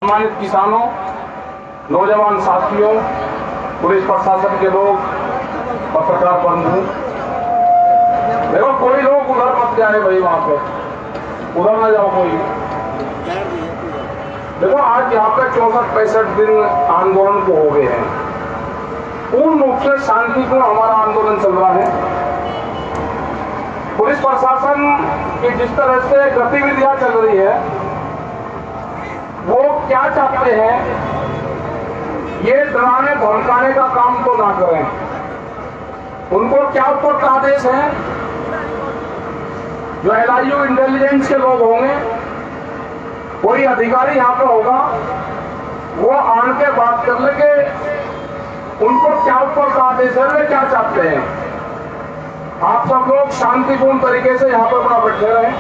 सम्मानित किसानों, नौजवान साथियों, पुलिस प्रशासन के लोग, पत्रकार बंधु, देखो कोई लोग उधर मत जाए भाई, वहां पे उधर ना जाओ कोई। देखो आज यहाँ पे 64-65 दिन आंदोलन को हो गए हैं। पूर्ण रूप से शांतिपूर्ण हमारा आंदोलन चल रहा है। पुलिस प्रशासन की जिस तरह से गतिविधियां चल रही है, वो क्या चाहते हैं, ये डराने धमकाने का काम तो ना करें। उनको क्या ऊपर का आदेश है, जो LIU इंटेलिजेंस के लोग होंगे, कोई अधिकारी यहाँ पे होगा, वो आन के बात कर ले कि उनको क्या ऊपर का आदेश है, वे क्या चाहते हैं। आप सब लोग शांतिपूर्ण तरीके से यहाँ पर अपना बैठे रहें।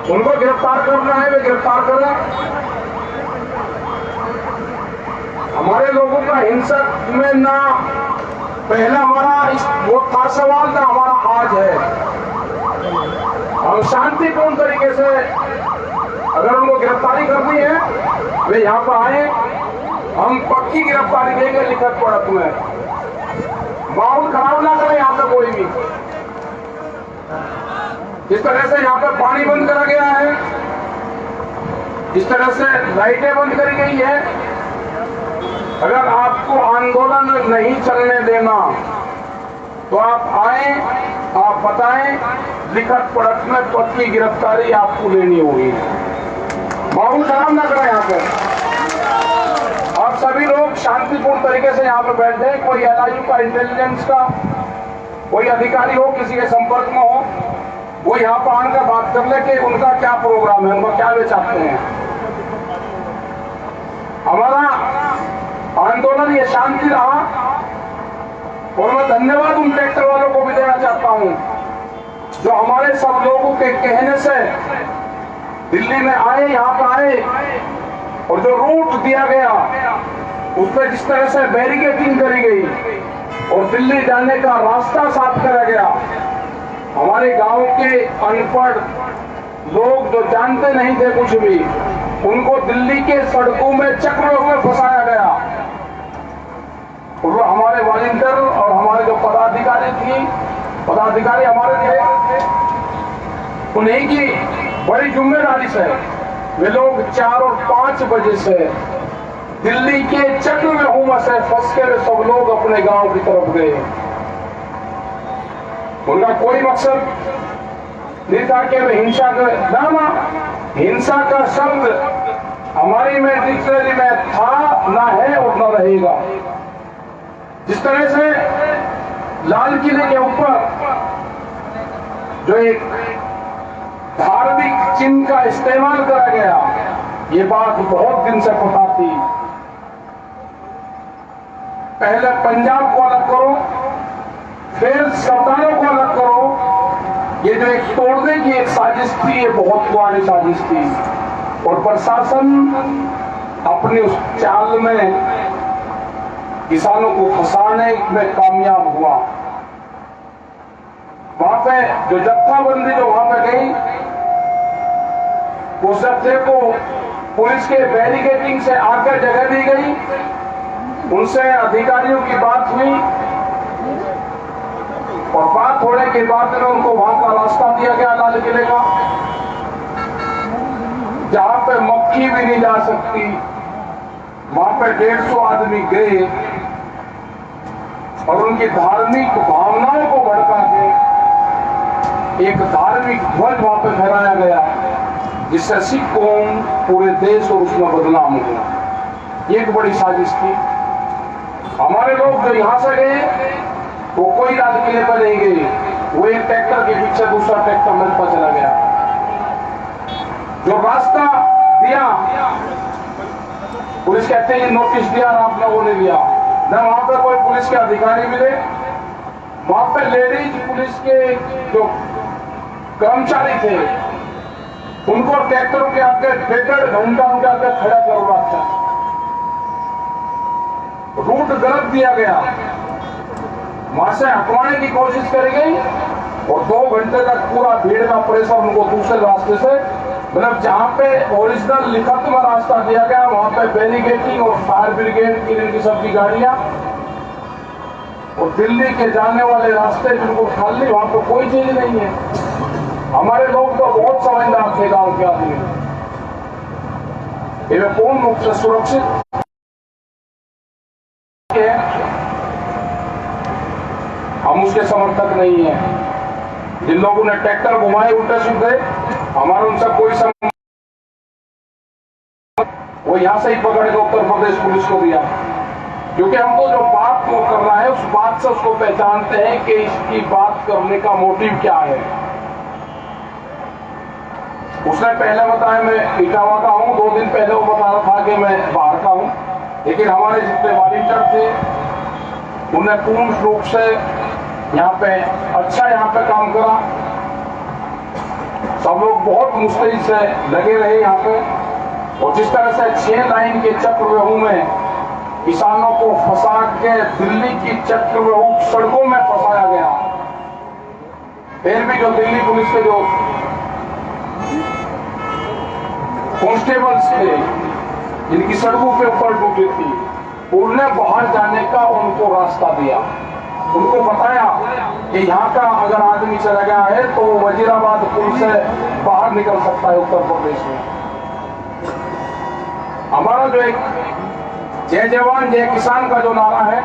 उनको गिरफ्तार करना है, वे गिरफ्तार करें। हमारे लोगों का हिंसक में ना पहला हमारा वो था सवाल, ना हमारा आज है। हम शांतिपूर्ण तरीके से अगर उनको गिरफ्तारी करनी है, वे यहाँ पर आए, हम पक्की गिरफ्तारी देंगे लिखित पढ़त में। माहौल खराब ना करें यहाँ पे कोई भी। जिस तरह से यहाँ पे पानी बंद करा गया है, जिस तरह से लाइटें बंद करी गई है, अगर आपको आंदोलन नहीं चलने देना तो आप आए, आप बताएं, लिखित पढ़त में पक्की गिरफ्तारी आपको लेनी होगी। माहौल खराब ना करें यहाँ पे। आप सभी लोग शांतिपूर्ण तरीके से यहाँ पे बैठे। कोई LIU का इंटेलिजेंस का कोई अधिकारी हो, किसी के संपर्क में हो, वो यहाँ पर आकर बात कर ले कि उनका क्या प्रोग्राम है, उनका क्या वे चाहते हैं। हमारा आंदोलन ये शांति रहा, और मैं धन्यवाद उन ट्रैक्टर वालों को भी देना चाहता हूं, जो हमारे सब लोगों के कहने से दिल्ली में आए, यहाँ पर आए, और जो रूट दिया गया उसमें जिस तरह से बैरिकेडिंग करी गई और दिल्ली जाने का रास्ता साफ करा गया। हमारे गांव के अनपढ़ लोग जो जानते नहीं थे कुछ भी, उनको दिल्ली के सड़कों में चक्रों में फंसाया गया। और वो हमारे वॉलंटियर और हमारे जो पदाधिकारी हमारे थे, उन्हीं की बड़ी जिम्मेदारी से वे लोग 4 और 5 बजे से दिल्ली के चक्र में हुआ से फंस के सब लोग अपने गांव की तरफ गए। उनका कोई मकसद नहीं था कि वे हिंसा कर ना, हिंसा का शब्द हमारी में डिक्शनरी में था ना है और ना रहेगा। जिस तरह से लाल किले के ऊपर जो एक धार्मिक चिन्ह का इस्तेमाल करा गया, ये बात बहुत दिन से पता थी। पहले पंजाब को अलग करो, फिर सरदारों को अलग करो। ये जो एक तोड़ने की एक साजिश थी, ये बहुत पुरानी साजिश थी, और प्रशासन अपनी उस चाल में किसानों को फंसाने में कामयाब हुआ। वहां पे जो जत्थाबंदी जो वहां पे गई, उस जत्थे को पुलिस के बैरिकेडिंग से आकर जगह दी गई। उनसे अधिकारियों की बात हुई, और बात होने के बाद में उनको वहां का रास्ता दिया गया लाल किले का, जहां पे मक्खी भी नहीं जा सकती। वहां पे 150 आदमी गए और उनकी धार्मिक भावनाओं को भड़का के एक धार्मिक ध्वज वहां पे फहराया गया, जिससे सिख कौम पूरे देश और उसमें बदनाम हुआ। ये एक बड़ी साजिश थी। हमारे लोग जो यहां से गए, वो कोई लाल किले पर नहीं गए, वो एक ट्रैक्टर के पीछे दूसरा ट्रैक्टर मिलता चला गया। जो रास्ता दिया, पुलिस कहते हैं नोटिस दिया, आप लोगों ने दिया न। वहां पर कोई पुलिस के अधिकारी मिले, वहां पर लेडीज पुलिस के जो कर्मचारी थे, उनको ट्रैक्टरों के आगे 1.5 घंटा उनके आगे खड़ा करवा था। रूट गलत दिया गया, वहां से हटवाने की कोशिश करी गई, और 2 घंटे तक पूरा भीड़ का प्रेशर उनको दूसरे रास्ते से मतलब जहाँ पे ओरिजिनल लिखत में रास्ता दिया गया वहां पे बैरिकेडिंग और फायर ब्रिगेड की इनकी सबकी गाड़ियां, और दिल्ली के जाने वाले रास्ते बिल्कुल खाली, वहां पे कोई चीज नहीं है। हमारे लोग तो बहुत समझदार थे गांव के आदमी, ये पूर्ण रूप से सुरक्षित है। हम उसके समर्थक नहीं है। जिन लोगों ने ट्रैक्टर घुमाए उल्टे सीधे, हमारा उनसे कोई संबंध, वो यहां से ही पकड़ के उत्तर प्रदेश पुलिस को दिया, क्योंकि हम तो जो बात वो कर रहा है उस बात से उसको पहचानते हैं कि इसकी बात करने का मोटिव क्या है। उसने पहले बताया मैं इटावा का हूं, 2 दिन पहले वो बता रहा था कि मैं बाहर का हूं, लेकिन हमारे जितने वॉलंटियर थे उन्हें पूर्ण रूप से यहाँ पे अच्छा यहाँ पे काम करा। सब लोग बहुत मुस्तैद से लगे रहे यहाँ पे, और जिस तरह से 6 लाइन के चक्रव्यूह में किसानों को फंसा के दिल्ली की चक्रव्यूह सड़कों में फंसाया गया, फिर भी जो दिल्ली पुलिस के जो कांस्टेबल्स थे जिनकी सड़कों के ऊपर ड्यूटी थी, उन्हें बाहर जाने का उनको रास्ता दिया, उनको बताया कि यहाँ का अगर आदमी चला गया है तो वजीराबाद पुल से बाहर निकल सकता है उत्तर प्रदेश में। हमारा जो एक जय जवान जय किसान का जो नारा है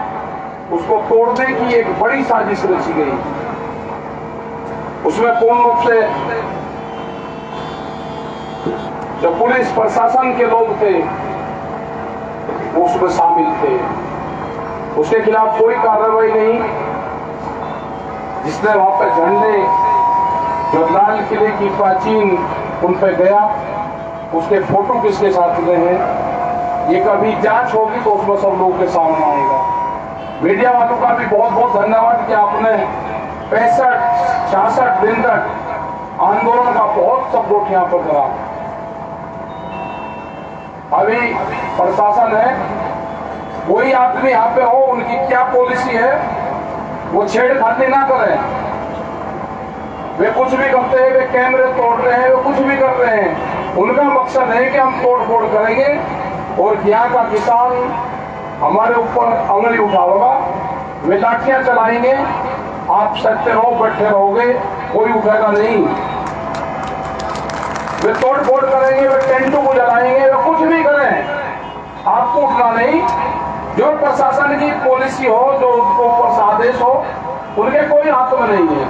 उसको तोड़ने की एक बड़ी साजिश रची गई। उसमें पूर्ण रूप से जो पुलिस प्रशासन के लोग थे वो उसमें शामिल थे। उसके खिलाफ कोई कार्रवाई नहीं। जिसने वहां पर झंडे जो लाल किले की प्राचीन उन पर गया, उसके फोटो किसके साथ गए हैं, ये कभी जांच होगी तो उसमें सब लोगों के सामने आएगा। मीडिया वालों का भी बहुत बहुत धन्यवाद कि आपने 65-66 दिन तक आंदोलन का बहुत सपोर्ट यहाँ पर करा। अभी प्रशासन है, कोई आदमी यहाँ पे हो, उनकी क्या पॉलिसी है वो छेड़खानी ना करें। वे कुछ भी करते हैं, वे कैमरे तोड़ रहे हैं, वे कुछ भी कर रहे हैं, उनका मकसद है कि हम तोड़ फोड़ करेंगे और यहाँ का किसान हमारे ऊपर अंगली उठाएगा, वे लाठियां चलाएंगे, आप सकते रहो बैठे रहोगे, कोई उठेगा नहीं। वे तोड़ फोड़ करेंगे, वे टेंटों को जलाएंगे, वे कुछ भी करें, आपको उठना नहीं। जो प्रशासन की पॉलिसी हो, जो उनको ऊपर से आदेश हो, उनके कोई हाथ में नहीं है।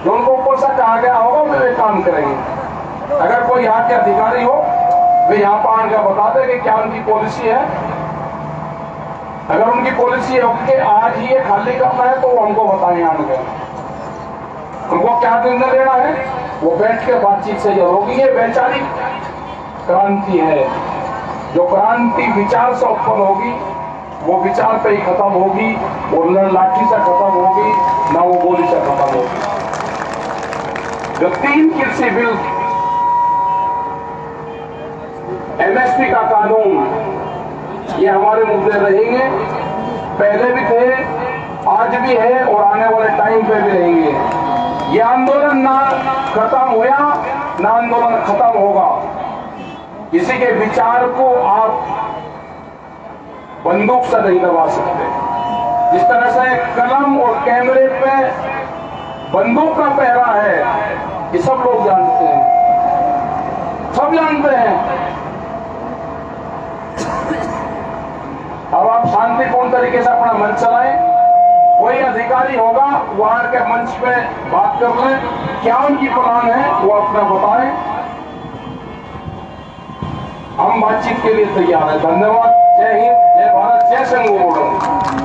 जो उनको ऊपर से कहा गया होगा वे काम करेंगे। अगर कोई यहाँ के अधिकारी हो वे यहाँ पर आकर बता दें कि क्या उनकी पॉलिसी है। अगर उनकी पॉलिसी है कि आज ही ये खाली करना है तो वो हमको बताएं आगे उनको क्या निर्णय लेना है, वो बैठ के बातचीत से जो होगी। ये वैचारिक क्रांति है, जो क्रांति विचार से उत्पन्न होगी वो विचार पे ही खत्म होगी, और न लाठी से खत्म होगी न वो गोली से खत्म होगी। जो 3 कृषि बिल, एमएसपी का कानून, ये हमारे मुद्दे रहेंगे, पहले भी थे, आज भी है और आने वाले टाइम पे भी रहेंगे। ये आंदोलन ना खत्म हुआ ना आंदोलन खत्म होगा। किसी के विचार को आप बंदूक से नहीं दबा सकते। जिस तरह से कलम और कैमरे पे बंदूक का पहरा है, ये सब लोग जानते हैं, सब जानते हैं। अब आप शांतिपूर्ण तरीके से अपना मंच चलाएं। कोई अधिकारी होगा वहां के मंच पे बात कर लें, क्या उनकी प्लान है वो अपना बताएं। हम बातचीत के लिए तैयार हैं। धन्यवाद। जय हिंद, जय भारत, जय संघ।